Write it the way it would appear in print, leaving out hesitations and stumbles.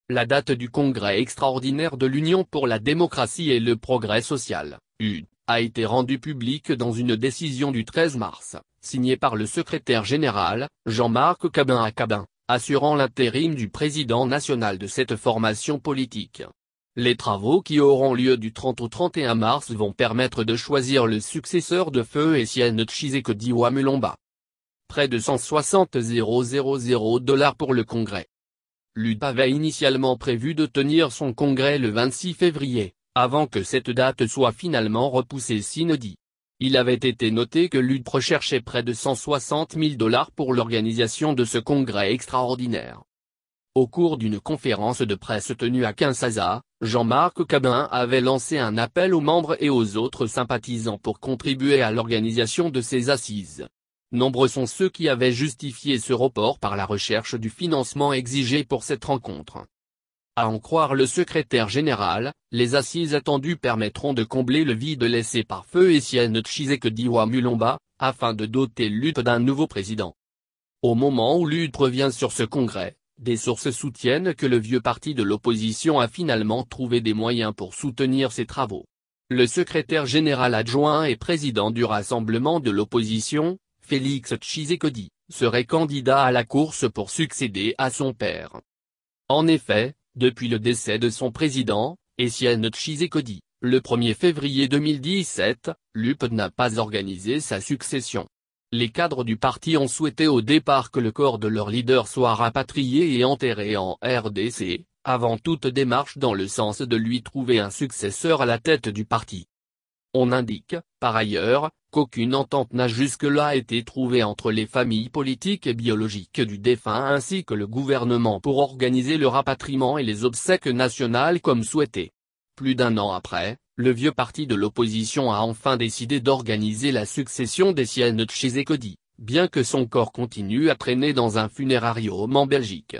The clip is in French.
La date du congrès extraordinaire de l'Union pour la démocratie et le progrès social, UDP, a été rendue publique dans une décision du 13 mars, signée par le secrétaire général, Jean-Marc Cabin, assurant l'intérim du président national de cette formation politique. Les travaux qui auront lieu du 30 au 31 mars vont permettre de choisir le successeur de Feu Etienne Tshisekedi Mulumba. Près de 160 000 $ pour le congrès. L'UDP avait initialement prévu de tenir son congrès le 26 février, avant que cette date soit finalement repoussée sine-die. Il avait été noté que l'UDP recherchait près de 160 000 $ pour l'organisation de ce congrès extraordinaire. Au cours d'une conférence de presse tenue à Kinshasa, Jean-Marc Cabin avait lancé un appel aux membres et aux autres sympathisants pour contribuer à l'organisation de ces assises. Nombreux sont ceux qui avaient justifié ce report par la recherche du financement exigé pour cette rencontre. À en croire le secrétaire général, les assises attendues permettront de combler le vide laissé par Feu Etienne Tshisekedi Mulumba, afin de doter l'UDP d'un nouveau président. Au moment où l'UDP revient sur ce congrès, des sources soutiennent que le vieux parti de l'opposition a finalement trouvé des moyens pour soutenir ses travaux. Le secrétaire général adjoint et président du Rassemblement de l'opposition, Félix Tshisekedi, serait candidat à la course pour succéder à son père. En effet, depuis le décès de son président, Etienne Tshisekedi, le 1er février 2017, l'UDP n'a pas organisé sa succession. Les cadres du parti ont souhaité au départ que le corps de leur leader soit rapatrié et enterré en RDC, avant toute démarche dans le sens de lui trouver un successeur à la tête du parti. On indique, par ailleurs, qu'aucune entente n'a jusque-là été trouvée entre les familles politiques et biologiques du défunt ainsi que le gouvernement pour organiser le rapatriement et les obsèques nationales comme souhaité. Plus d'un an après, le vieux parti de l'opposition a enfin décidé d'organiser la succession d'Etienne Tshisekedi, bien que son corps continue à traîner dans un funérarium en Belgique.